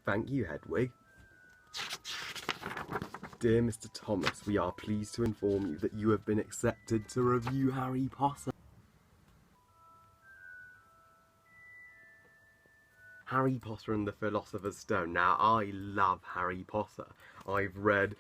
Thank you, Hedwig. Dear Mr. Thomas, we are pleased to inform you that you have been accepted to review Harry Potter. Harry Potter and the Philosopher's Stone. Now, I love Harry Potter. I've read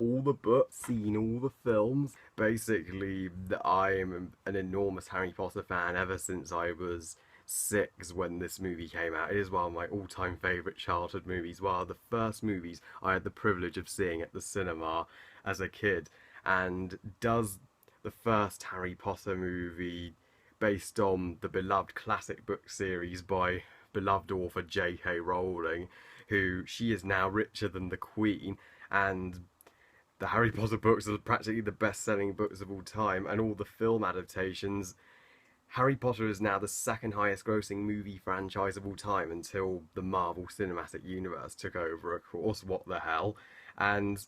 all the books, seen all the films. Basically, I'm an enormous Harry Potter fan ever since I was 6 when this movie came out. It is one of my all-time favourite childhood movies. One of the first movies I had the privilege of seeing at the cinema as a kid. And does the first Harry Potter movie, based on the beloved classic book series by beloved author JK Rowling, who she is now richer than the Queen, and the Harry Potter books are practically the best-selling books of all time, and all the film adaptations. Harry Potter is now the second highest grossing movie franchise of all time until the Marvel Cinematic Universe took over, of course. What the hell? And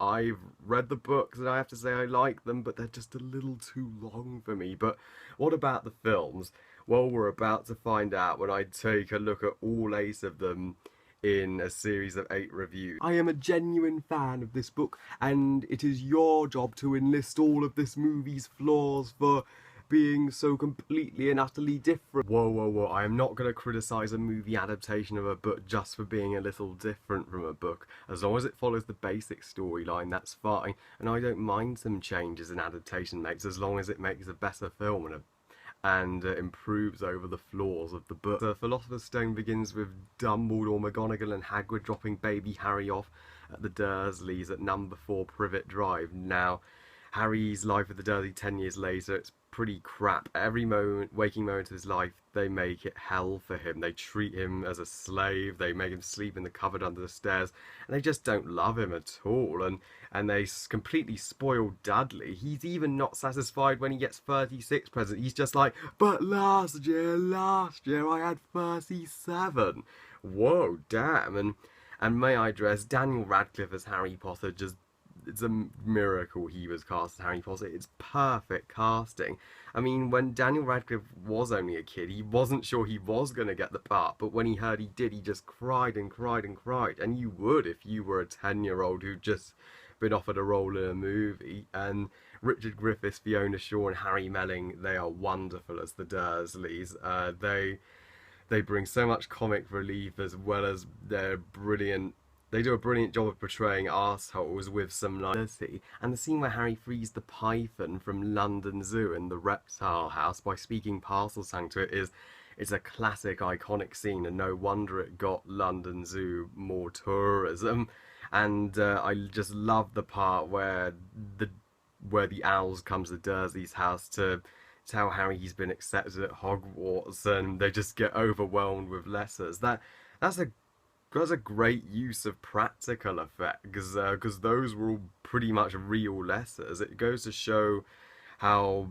I've read the books and I have to say I like them, but they're just a little too long for me. But what about the films? Well, we're about to find out when I take a look at all 8 of them in a series of 8 reviews. I am a genuine fan of this book, and it is your job to enlist all of this movie's flaws for being so completely and utterly different. Whoa, whoa, whoa, I am not going to criticise a movie adaptation of a book just for being a little different from a book. As long as it follows the basic storyline, that's fine, and I don't mind some changes an adaptation makes as long as it makes a better film and improves over the flaws of the book. The Philosopher's Stone begins with Dumbledore, McGonagall and Hagrid dropping baby Harry off at the Dursleys at number 4 Privet Drive. Now, Harry's life with the Dursleys 10 years later, it's pretty crap. Every waking moment of his life, they make it hell for him. They treat him as a slave, they make him sleep in the cupboard under the stairs, and they just don't love him at all. And they completely spoil Dudley. He's even not satisfied when he gets 36 presents. He's just like, but last year I had 37. Whoa, damn. And may I address Daniel Radcliffe as Harry Potter, just it's a miracle he was cast as Harry Potter. It's perfect casting. I mean, when Daniel Radcliffe was only a kid, he wasn't sure he was going to get the part, but when he heard he did, he just cried and cried and cried. And you would if you were a 10-year-old who'd just been offered a role in a movie. And Richard Griffiths, Fiona Shaw and Harry Melling, they are wonderful as the Dursleys. They bring so much comic relief as well as they're brilliant. They do a brilliant job of portraying arseholes with some liability. And the scene where Harry frees the python from London Zoo in the reptile house by speaking Parcelsang to it it's a classic, iconic scene, and no wonder it got London Zoo more tourism. And I just love the part where the owls come to Dursley's house to tell Harry he's been accepted at Hogwarts, and they just get overwhelmed with letters. That's a great use of practical effects, because those were all pretty much real letters. It goes to show how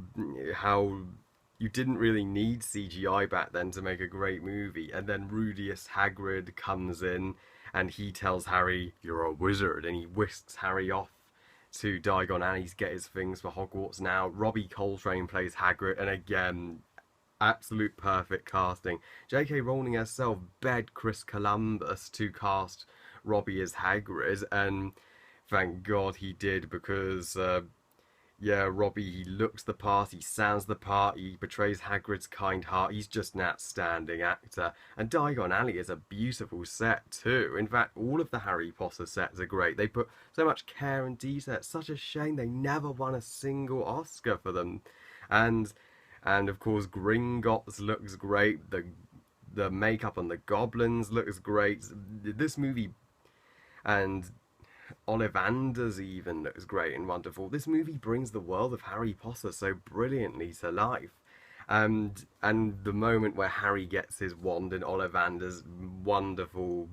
you didn't really need CGI back then to make a great movie. And then Rudius Hagrid comes in and he tells Harry, "You're a wizard," and he whisks Harry off to Diagon Alley to get his things for Hogwarts. Now, Robbie Coltrane plays Hagrid, and again, absolute perfect casting. JK Rowling herself begged Chris Columbus to cast Robbie as Hagrid, and thank God he did, because Robbie, he looks the part, he sounds the part, he portrays Hagrid's kind heart. He's just an outstanding actor. And Diagon Alley is a beautiful set too. In fact, all of the Harry Potter sets are great. They put so much care and detail. It's such a shame they never won a single Oscar for them. And of course, Gringotts looks great. The makeup on the goblins looks great. This movie, and Ollivanders even looks great and wonderful. This movie brings the world of Harry Potter so brilliantly to life. And the moment where Harry gets his wand in Ollivanders, wonderful,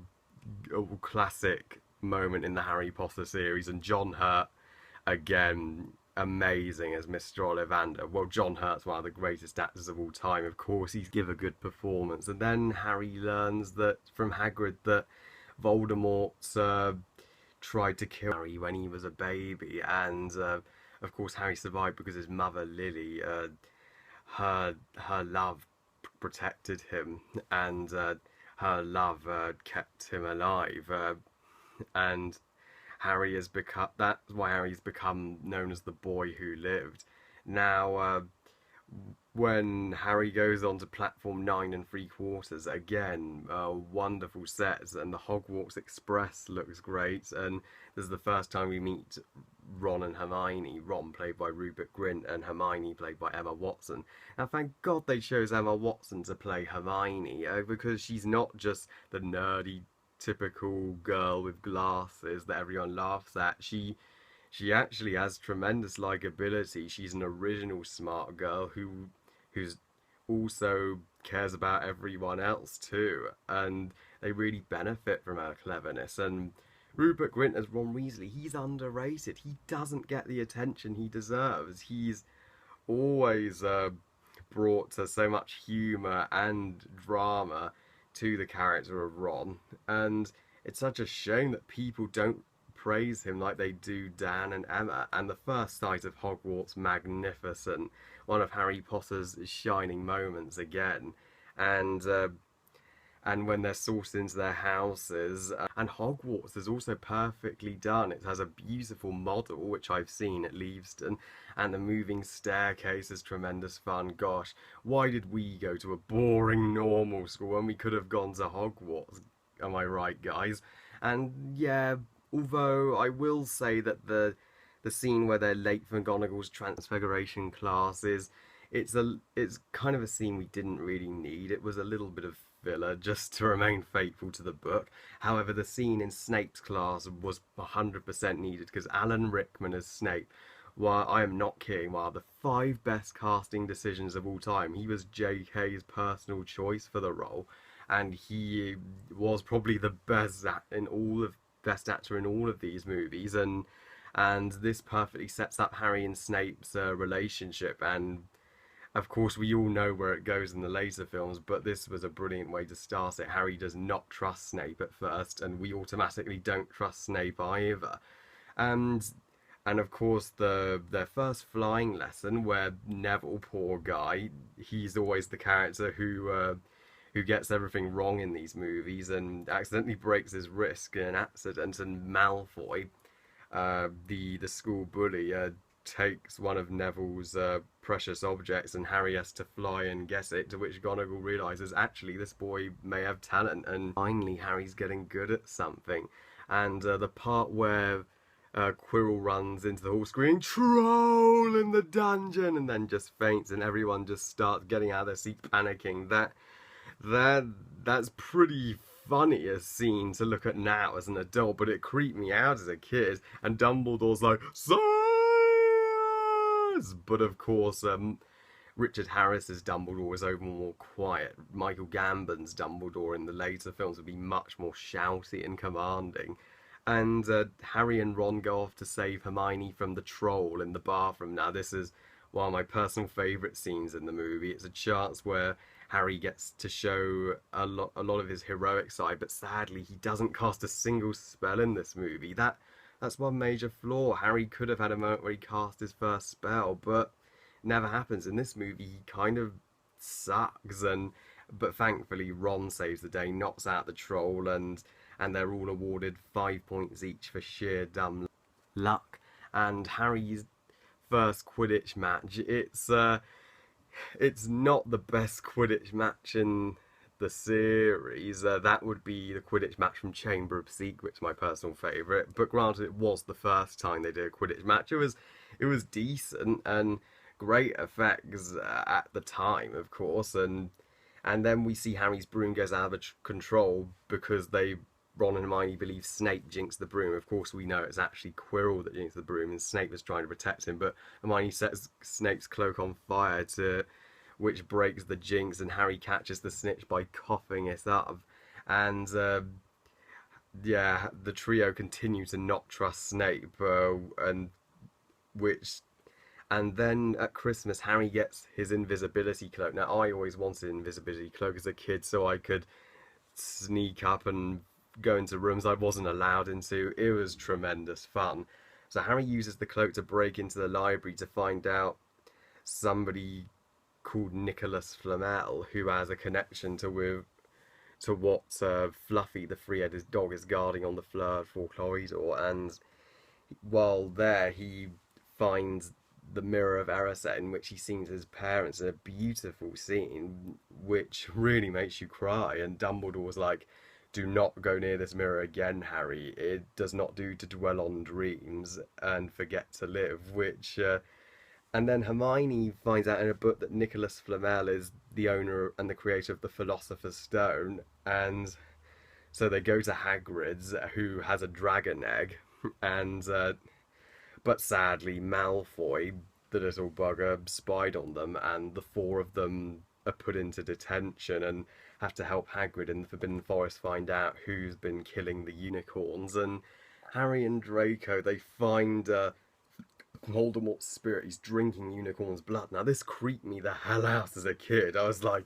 classic moment in the Harry Potter series. And John Hurt, again, amazing as Mr. Ollivander. Well, John Hurt's one of the greatest actors of all time. Of course, he's give a good performance. And then Harry learns that from Hagrid that Voldemort tried to kill Harry when he was a baby, and of course Harry survived because his mother Lily, her love protected him, and her love kept him alive, and Harry has become. That's why Harry's become known as the boy who lived. Now, when Harry goes on to platform 9 3/4, again, wonderful sets, and the Hogwarts Express looks great. And this is the first time we meet Ron and Hermione. Ron played by Rupert Grint, and Hermione played by Emma Watson. And thank God they chose Emma Watson to play Hermione, because she's not just the nerdy, typical girl with glasses that everyone laughs at. She actually has tremendous likability. She's an original smart girl who's also cares about everyone else too, and they really benefit from her cleverness. And Rupert Grint as Ron Weasley, he's underrated. He doesn't get the attention he deserves. He's always brought so much humour and drama to the character of Ron, and it's such a shame that people don't praise him like they do Dan and Emma. And the first sight of Hogwarts, magnificent, one of Harry Potter's shining moments again. And and when they're sorted into their houses. And Hogwarts is also perfectly done. It has a beautiful model, which I've seen at Leavesden, and the moving staircase is tremendous fun. Gosh, why did we go to a boring normal school when we could have gone to Hogwarts? Am I right, guys? And yeah, although I will say that the scene where they're late for McGonagall's transfiguration class is it's kind of a scene we didn't really need. It was a little bit of filler just to remain faithful to the book. However, the scene in Snape's class was 100% needed because Alan Rickman as Snape, while I am not kidding, while the 5 best casting decisions of all time, he was JK's personal choice for the role, and he was probably the best actor in all of these movies, and this perfectly sets up Harry and Snape's relationship. And of course, we all know where it goes in the later films, but this was a brilliant way to start it. Harry does not trust Snape at first, and we automatically don't trust Snape either. And and of course, their first flying lesson, where Neville, poor guy, he's always the character who gets everything wrong in these movies and accidentally breaks his wrist in an accident, and Malfoy, the school bully, takes one of Neville's precious objects, and Harry has to fly and get it. To which McGonagall realizes actually this boy may have talent, and finally Harry's getting good at something. And the part where Quirrell runs into the hall screaming "Troll in the dungeon" and then just faints, and everyone just starts getting out of their seats panicking. That that's pretty funny a scene to look at now as an adult, but it creeped me out as a kid. And Dumbledore's like, "Science!" But of course, Richard Harris's Dumbledore was over more quiet. Michael Gambon's Dumbledore in the later films would be much more shouty and commanding. And Harry and Ron go off to save Hermione from the troll in the bathroom. Now, this is one of my personal favourite scenes in the movie. It's a chance where Harry gets to show a lot of his heroic side, but sadly he doesn't cast a single spell in this movie. That's one major flaw. Harry could have had a moment where he cast his first spell, but never happens. In this movie, he kind of sucks, and but thankfully Ron saves the day, knocks out the troll, and they're all awarded 5 points each for sheer dumb luck. And Harry's first Quidditch match, it's not the best Quidditch match in the series. That would be the Quidditch match from Chamber of Secrets, my personal favourite. But granted, it was the first time they did a Quidditch match. It was decent and great effects at the time, of course. And then we see Harry's broom goes out of control because Ron and Hermione believe Snape jinxed the broom. Of course, we know it's actually Quirrell that jinxed the broom, and Snape is trying to protect him. But Hermione sets Snape's cloak on fire, which breaks the jinx, and Harry catches the snitch by coughing it up. And yeah, the trio continue to not trust Snape, which and then at Christmas, Harry gets his invisibility cloak. Now, I always wanted an invisibility cloak as a kid so I could sneak up and go into rooms I wasn't allowed into. It was tremendous fun. So Harry uses the cloak to break into the library to find out somebody called Nicholas Flamel, who has a connection to what Fluffy, the three-headed dog, is guarding on the third floor corridor. And while there, he finds the mirror of Erised in which he sees his parents in a beautiful scene, which really makes you cry. And Dumbledore's like, "Do not go near this mirror again, Harry. It does not do to dwell on dreams and forget to live." And then Hermione finds out in a book that Nicholas Flamel is the owner and the creator of the Philosopher's Stone, and so they go to Hagrid's, who has a dragon egg, and but sadly Malfoy, the little bugger, spied on them, and the four of them are put into detention and have to help Hagrid in the Forbidden Forest find out who's been killing the unicorns. And Harry and Draco, they find Voldemort's spirit. He's drinking unicorn's blood. Now this creeped me the hell out as a kid. I was like,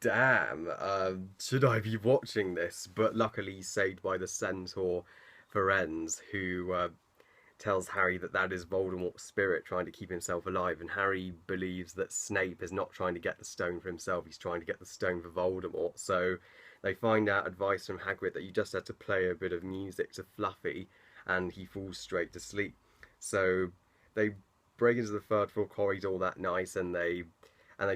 damn, should I be watching this? But luckily he's saved by the centaur Ferenz, who tells Harry that that is Voldemort's spirit trying to keep himself alive, and Harry believes that Snape is not trying to get the stone for himself, he's trying to get the stone for Voldemort. So they find out advice from Hagrid that you just had to play a bit of music to Fluffy and he falls straight to sleep. So they break into the third floor corridor that night, and they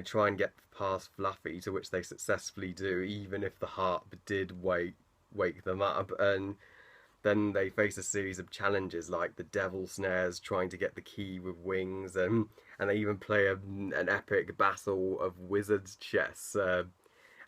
try and get past Fluffy, to which they successfully do, even if the harp did wake them up. And then they face a series of challenges like the devil snares, trying to get the key with wings, and they even play an epic battle of wizard's chess.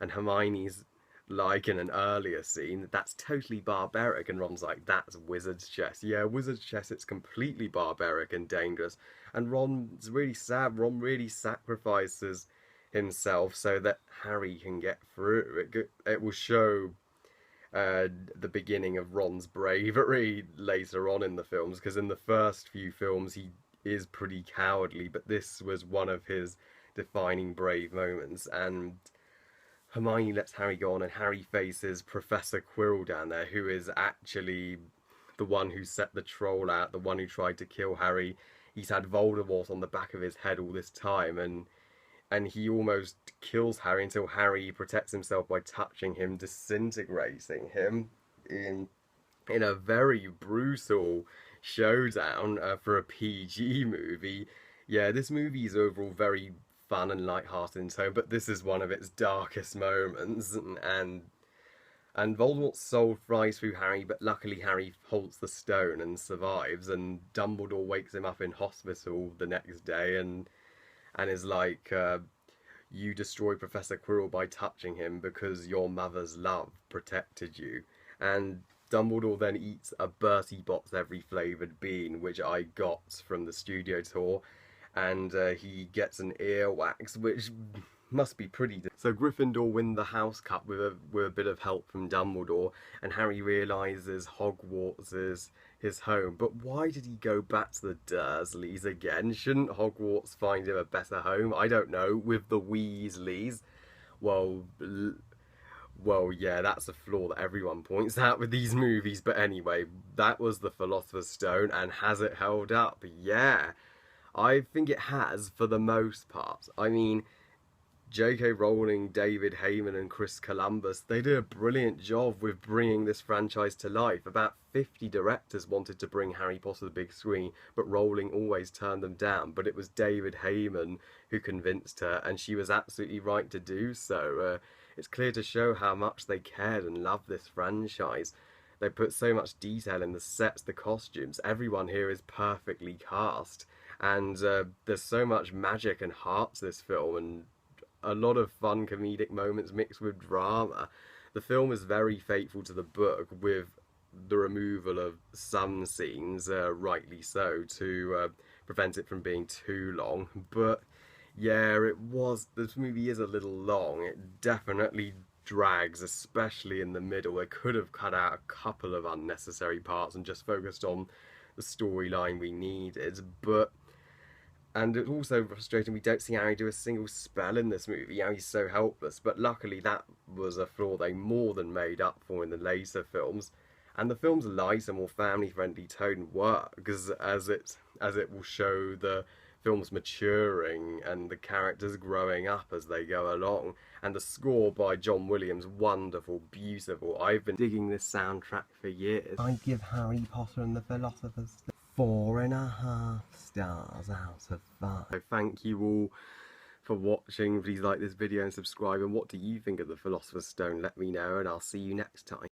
And Hermione's like in an earlier scene, "That's totally barbaric," and Ron's like, "That's wizard's chess." Yeah, wizard's chess, it's completely barbaric and dangerous. And Ron's really sad. Ron really sacrifices himself so that Harry can get through. It will show the beginning of Ron's bravery later on in the films, because in the first few films he is pretty cowardly, but this was one of his defining brave moments. And Hermione lets Harry go on, and Harry faces Professor Quirrell down there, who is actually the one who set the troll out, the one who tried to kill Harry. He's had Voldemort on the back of his head all this time, and he almost kills Harry until Harry protects himself by touching him, disintegrating him in a very brutal showdown for a PG movie. Yeah, this movie is overall very fun and light-hearted in tone, but this is one of its darkest moments, and Voldemort's soul flies through Harry, but luckily Harry holds the stone and survives, and Dumbledore wakes him up in hospital the next day and is like, "You destroyed Professor Quirrell by touching him because your mother's love protected you." And Dumbledore then eats a Bertie Bott's every flavoured bean, which I got from the studio tour, and he gets an earwax, which must be pretty. So Gryffindor win the House Cup with a bit of help from Dumbledore, and Harry realises Hogwarts is his home. But why did he go back to the Dursleys again? Shouldn't Hogwarts find him a better home? I don't know, with the Weasleys. Well, yeah, that's a flaw that everyone points out with these movies. But anyway, that was the Philosopher's Stone, and has it held up? Yeah, I think it has for the most part. I mean, JK Rowling, David Heyman and Chris Columbus, they did a brilliant job with bringing this franchise to life. About 50 directors wanted to bring Harry Potter to the big screen, but Rowling always turned them down. But it was David Heyman who convinced her, and she was absolutely right to do so. It's clear to show how much they cared and loved this franchise. They put so much detail in the sets, the costumes. Everyone here is perfectly cast. And there's so much magic and heart to this film, and a lot of fun comedic moments mixed with drama. The film is very faithful to the book, with the removal of some scenes, rightly so, to prevent it from being too long. But yeah, this movie is a little long. It definitely drags, especially in the middle. They could have cut out a couple of unnecessary parts and just focused on the storyline we needed. And it's also frustrating we don't see Harry do a single spell in this movie. He's so helpless. But luckily that was a flaw they more than made up for in the later films. And the film's lighter, more family-friendly tone works, as it will show the film's maturing and the characters growing up as they go along. And the score by John Williams, wonderful, beautiful. I've been digging this soundtrack for years. I give Harry Potter and the Philosopher's Stone 4.5 stars out of 5. So thank you all for watching. Please like this video and subscribe. And what do you think of the Philosopher's Stone? Let me know, and I'll see you next time.